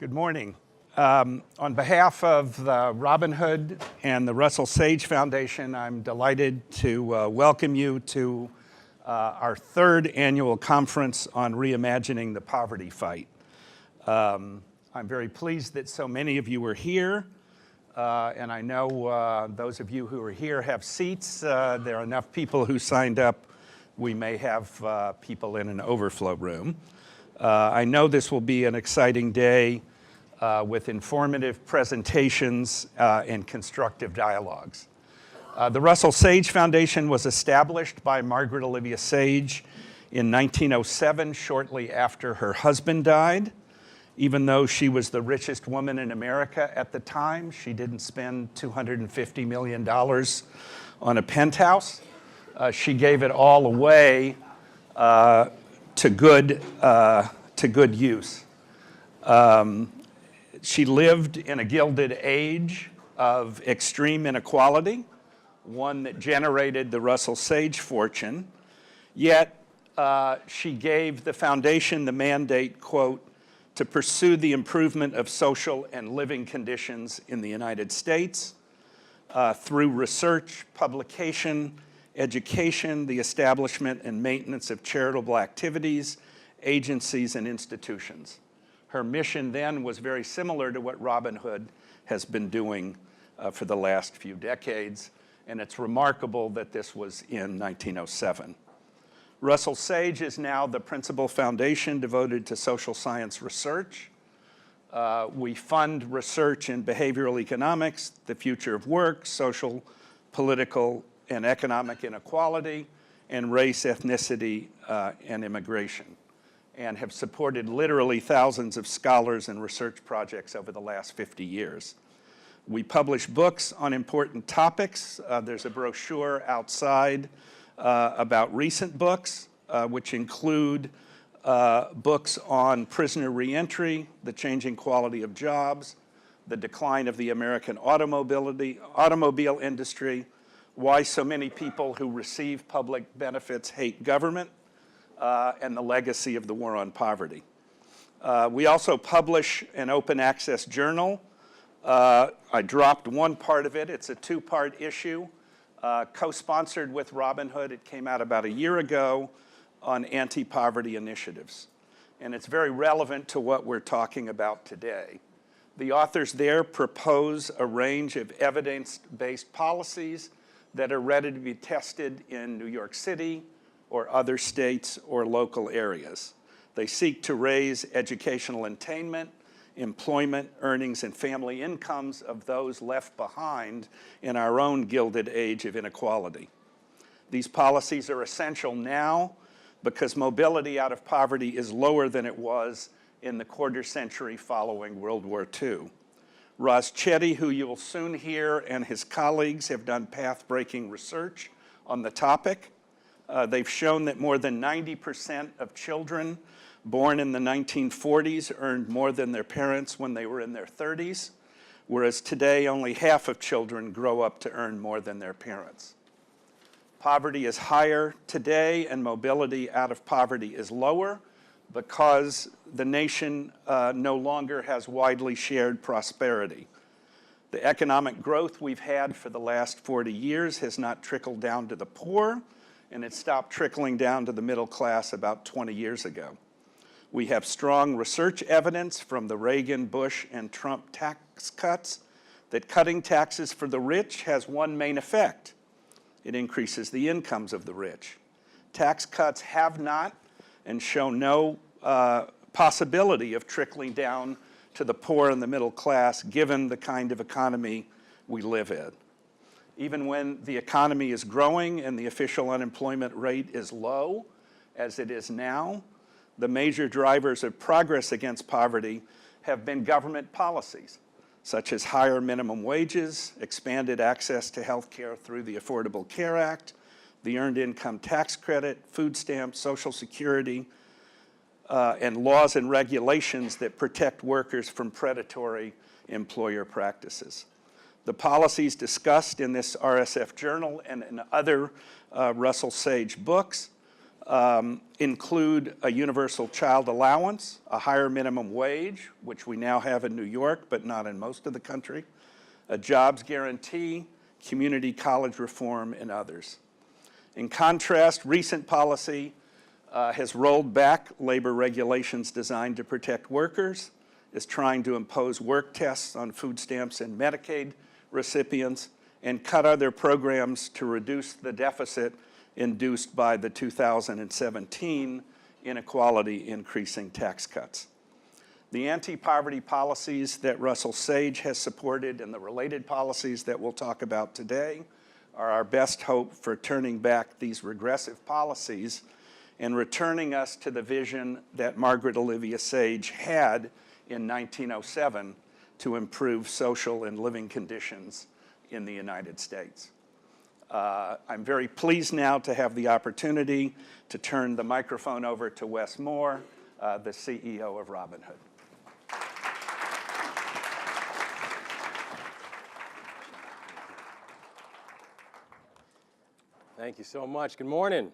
Good morning. On behalf of the Robin Hood and the Russell Sage Foundation, I'm delighted to welcome you to our third annual conference on reimagining the poverty fight. I'm very pleased that so many of you are here, and I know those of you who are here have seats. There are enough people who signed up. We may have people in an overflow room. I know this will be an exciting day with informative presentations and constructive dialogues. The Russell Sage Foundation was established by Margaret Olivia Sage in 1907, shortly after her husband died. Even though she was the richest woman in America at the time, she didn't spend $250 million on a penthouse. She gave it all away to good use. She lived in a gilded age of extreme inequality, one that generated the Russell Sage fortune. Yet she gave the foundation the mandate, quote, to pursue the improvement of social and living conditions in the United States through research, publication, education, the establishment and maintenance of charitable activities, agencies, and institutions. Her mission then was very similar to what Robin Hood has been doing for the last few decades, and it's remarkable that this was in 1907. Russell Sage is now the principal foundation devoted to social science research. We fund research in behavioral economics, the future of work, social, political, and economic inequality, and race, ethnicity, and immigration, and have supported literally thousands of scholars and research projects over the last 50 years. We publish books on important topics. There's a brochure outside about recent books, which include books on prisoner reentry, the changing quality of jobs, the decline of the American automobile industry, why so many people who receive public benefits hate government, and the legacy of the war on poverty. We also publish an open access journal. I dropped one part of it. It's a two-part issue, co-sponsored with Robin Hood. It came out about a year ago on anti-poverty initiatives. And it's very relevant to what we're talking about today. The authors there propose a range of evidence-based policies that are ready to be tested in New York City or other states or local areas. They seek to raise educational attainment, employment, earnings, and family incomes of those left behind in our own gilded age of inequality. These policies are essential now because mobility out of poverty is lower than it was in the quarter century following World War II. Roz Chetty, who you'll soon hear, and his colleagues have done path-breaking research on the topic. They've shown that more than 90% of children born in the 1940s earned more than their parents when they were in their 30s, whereas today only half of children grow up to earn more than their parents. Poverty is higher today and mobility out of poverty is lower because the nation no longer has widely shared prosperity. The economic growth we've had for the last 40 years has not trickled down to the poor, and it stopped trickling down to the middle class about 20 years ago. We have strong research evidence from the Reagan, Bush, and Trump tax cuts that cutting taxes for the rich has one main effect. It increases the incomes of the rich. Tax cuts have not and show no possibility of trickling down to the poor and the middle class given the kind of economy we live in. Even when the economy is growing and the official unemployment rate is low, as it is now, the major drivers of progress against poverty have been government policies, such as higher minimum wages, expanded access to health care through the Affordable Care Act, the Earned Income Tax Credit, food stamps, Social Security, and laws and regulations that protect workers from predatory employer practices. The policies discussed in this RSF journal and in other Russell Sage books include a universal child allowance, a higher minimum wage, which we now have in New York, but not in most of the country, a jobs guarantee, community college reform, and others. In contrast, recent policy has rolled back labor regulations designed to protect workers, is trying to impose work tests on food stamps and Medicaid recipients, and cut other programs to reduce the deficit induced by the 2017 inequality increasing tax cuts. The anti-poverty policies that Russell Sage has supported and the related policies that we'll talk about today are our best hope for turning back these regressive policies and returning us to the vision that Margaret Olivia Sage had in 1907 to improve social and living conditions in the United States. I'm very pleased now to have the opportunity to turn the microphone over to Wes Moore, the CEO of Robinhood. Thank you so much. Good morning.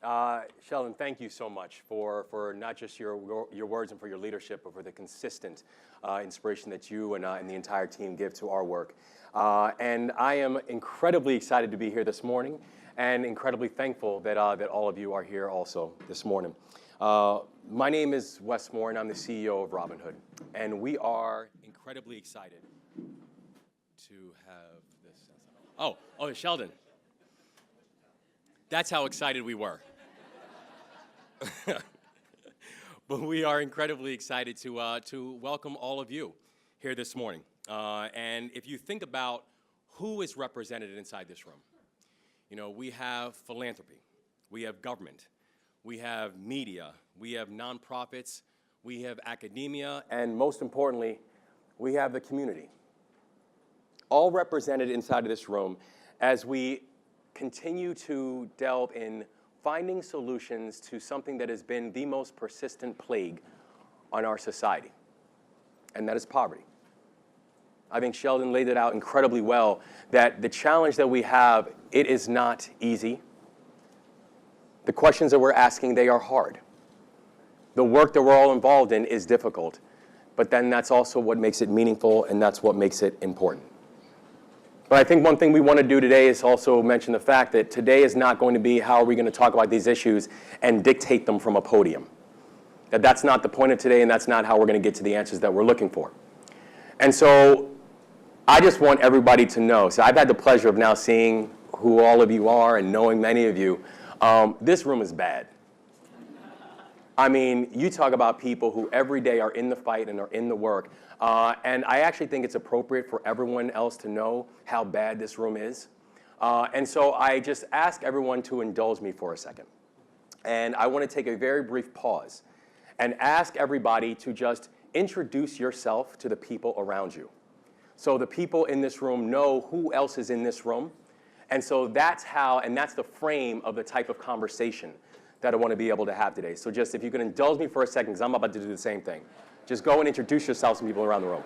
Sheldon, thank you so much for not just your words and for your leadership, but for the consistent inspiration that you and the entire team give to our work. And I am incredibly excited to be here this morning and incredibly thankful that all of you are here also this morning. My name is Wes Moore, and I'm the CEO of Robinhood. And we are incredibly excited to have this. Oh, Sheldon. That's how excited we were. But we are incredibly excited to welcome all of you here this morning. And if you think about who is represented inside this room, you know, we have philanthropy, we have government, we have media, we have nonprofits, we have academia, and most importantly, we have the community. All represented inside of this room as we continue to delve in finding solutions to something that has been the most persistent plague on our society, and that is poverty. I think Sheldon laid it out incredibly well, that the challenge that we have, it is not easy. The questions that we're asking, they are hard. The work that we're all involved in is difficult, but then that's also what makes it meaningful, and that's what makes it important. But I think one thing we want to do today is also mention the fact that today is not going to be how are we going to talk about these issues and dictate them from a podium. That's not the point of today, and that's not how we're going to get to the answers that we're looking for. And so I just want everybody to know. So I've had the pleasure of now seeing who all of you are and knowing many of you. This room is bad. I mean, you talk about people who every day are in the fight and are in the work. And I actually think it's appropriate for everyone else to know how bad this room is. And so I just ask everyone to indulge me for a second. And I want to take a very brief pause and ask everybody to just introduce yourself to the people around you. So the people in this room know who else is in this room. And so that's how, and that's the frame of the type of conversation that I want to be able to have today. So just if you can indulge me for a second, because I'm about to do the same thing. Just go and introduce yourselves to people around the room.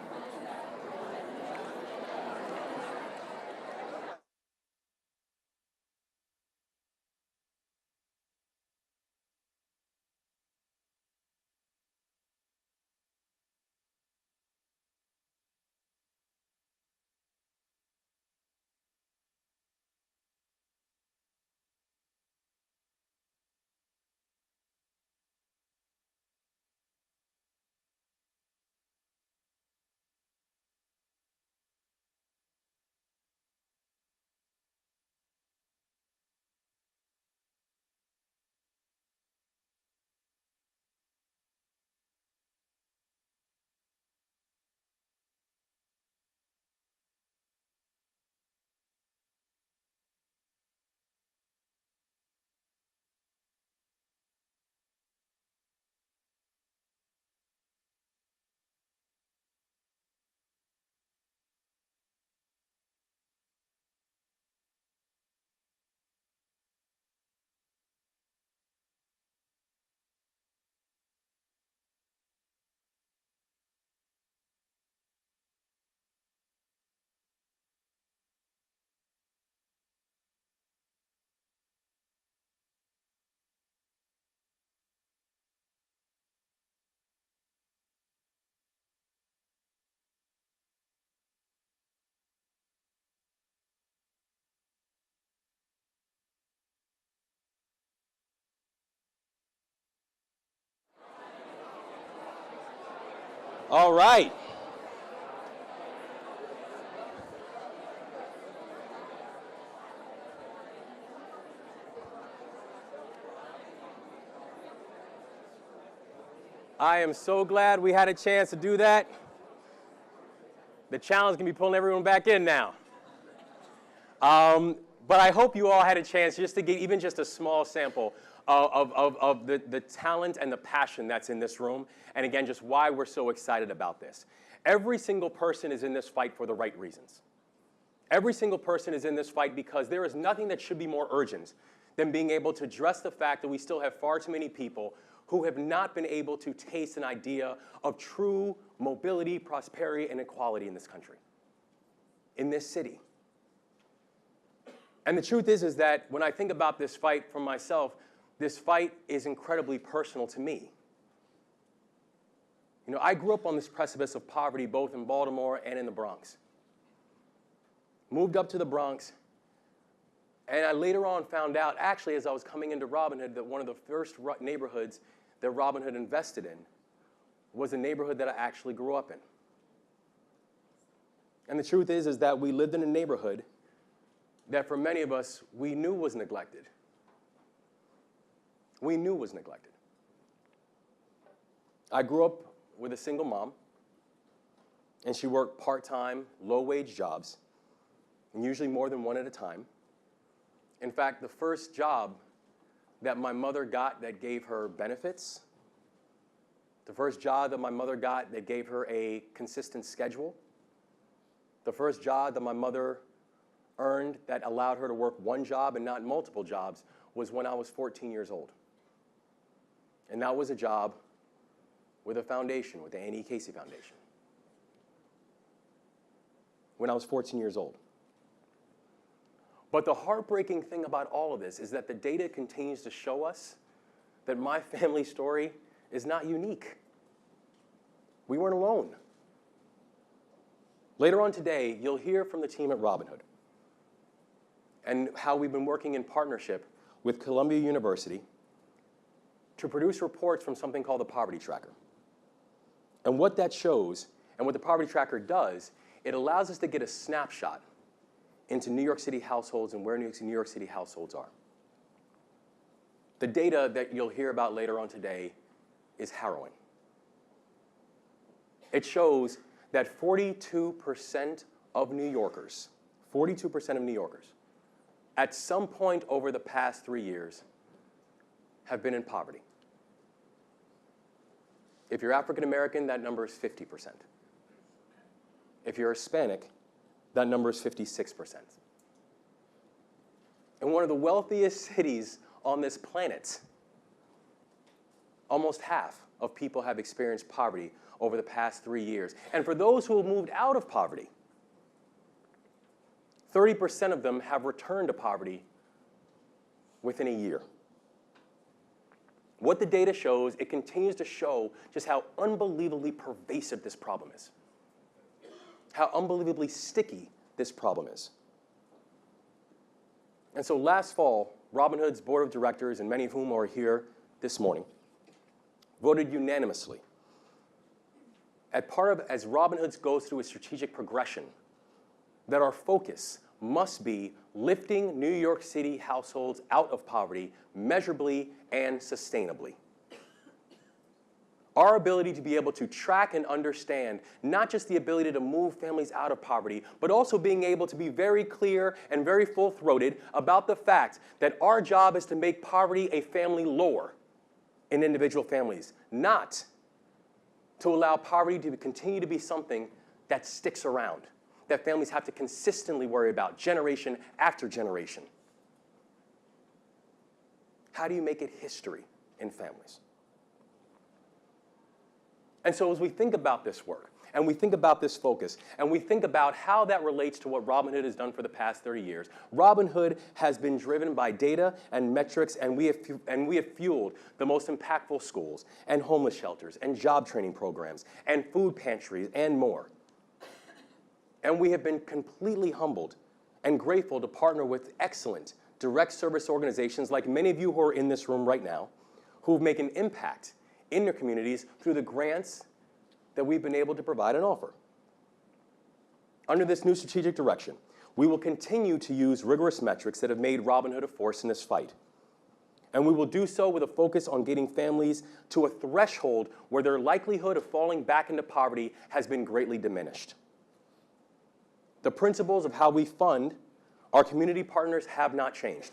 All right. I am so glad we had a chance to do that. The challenge can be pulling everyone back in now. But I hope you all had a chance just to get even just a small sample of the talent and the passion that's in this room, and again, just why we're so excited about this. Every single person is in this fight for the right reasons. Every single person is in this fight because there is nothing that should be more urgent than being able to address the fact that we still have far too many people who have not been able to taste an idea of true mobility, prosperity, and equality in this country, in this city. And the truth is that when I think about this fight for myself, this fight is incredibly personal to me. You know, I grew up on this precipice of poverty both in Baltimore and in the Bronx. Moved up to the Bronx, and I later on found out, actually, as I was coming into Robin Hood, that one of the first neighborhoods that Robin Hood invested in was a neighborhood that I actually grew up in. And the truth is that we lived in a neighborhood that for many of us, we knew was neglected. We knew was neglected. I grew up with a single mom, and she worked part-time, low-wage jobs, and usually more than one at a time. In fact, the first job that my mother got that gave her benefits, the first job that my mother got that gave her a consistent schedule, the first job that my mother earned that allowed her to work one job and not multiple jobs was when I was 14 years old. And that was a job with a foundation, with the Annie Casey Foundation, when I was 14 years old. But the heartbreaking thing about all of this is that the data continues to show us that my family story is not unique. We weren't alone. Later on today, you'll hear from the team at Robin Hood and how we've been working in partnership with Columbia University to produce reports from something called the Poverty Tracker. And what that shows, and what the Poverty Tracker does, it allows us to get a snapshot into New York City households and where New York City households are. The data that you'll hear about later on today is harrowing. It shows that 42% of New Yorkers, 42% of New Yorkers, at some point over the past 3 years, have been in poverty. If you're African American, that number is 50%. If you're Hispanic, that number is 56%. In one of the wealthiest cities on this planet, almost half of people have experienced poverty over the past 3 years. And for those who have moved out of poverty, 30% of them have returned to poverty within a year. What the data shows, it continues to show just how unbelievably pervasive this problem is, how unbelievably sticky this problem is. And so last fall, Robin Hood's board of directors, and many of whom are here this morning, voted unanimously as Robin Hood goes through a strategic progression that our focus must be lifting New York City households out of poverty measurably and sustainably. Our ability to be able to track and understand not just the ability to move families out of poverty, but also being able to be very clear and very full-throated about the fact that our job is to make poverty a family lore in individual families, not to allow poverty to continue to be something that sticks around, that families have to consistently worry about generation after generation. How do you make it history in families? And so as we think about this work, and we think about this focus, and we think about how that relates to what Robin Hood has done for the past 30 years, Robin Hood has been driven by data and metrics, and we have fueled the most impactful schools, and homeless shelters, and job training programs, and food pantries, and more. And we have been completely humbled and grateful to partner with excellent direct service organizations like many of you who are in this room right now, who make an impact in their communities through the grants that we've been able to provide and offer. Under this new strategic direction, we will continue to use rigorous metrics that have made Robinhood a force in this fight. And we will do so with a focus on getting families to a threshold where their likelihood of falling back into poverty has been greatly diminished. The principles of how we fund our community partners have not changed.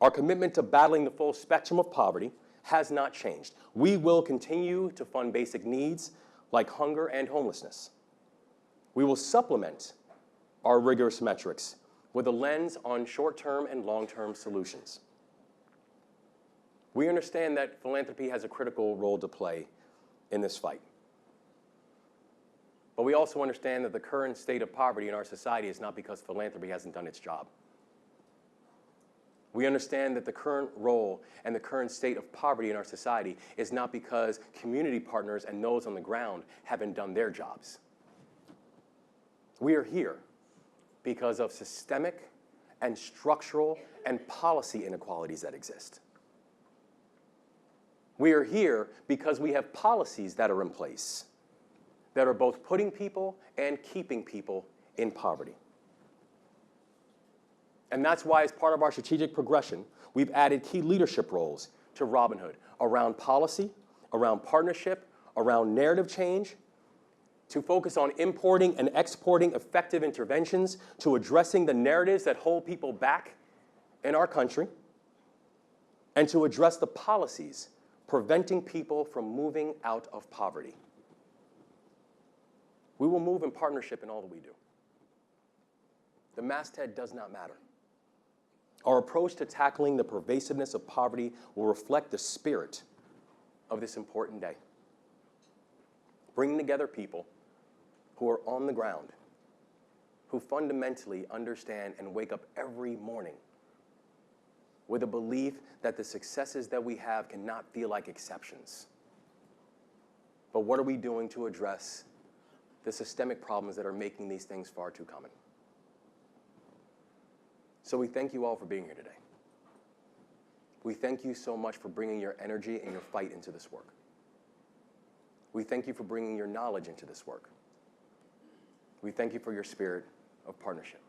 Our commitment to battling the full spectrum of poverty has not changed. We will continue to fund basic needs like hunger and homelessness. We will supplement our rigorous metrics with a lens on short-term and long-term solutions. We understand that philanthropy has a critical role to play in this fight. But we also understand that the current state of poverty in our society is not because philanthropy hasn't done its job. We understand that the current role and the current state of poverty in our society is not because community partners and those on the ground haven't done their jobs. We are here because of systemic and structural and policy inequalities that exist. We are here because we have policies that are in place that are both putting people and keeping people in poverty. And that's why, as part of our strategic progression, we've added key leadership roles to Robinhood around policy, around partnership, around narrative change, to focus on importing and exporting effective interventions, to addressing the narratives that hold people back in our country, and to address the policies preventing people from moving out of poverty. We will move in partnership in all that we do. The masthead does not matter. Our approach to tackling the pervasiveness of poverty will reflect the spirit of this important day. Bringing together people who are on the ground, who fundamentally understand and wake up every morning with a belief that the successes that we have cannot feel like exceptions. But what are we doing to address the systemic problems that are making these things far too common? So we thank you all for being here today. We thank you so much for bringing your energy and your fight into this work. We thank you for bringing your knowledge into this work. We thank you for your spirit of partnership.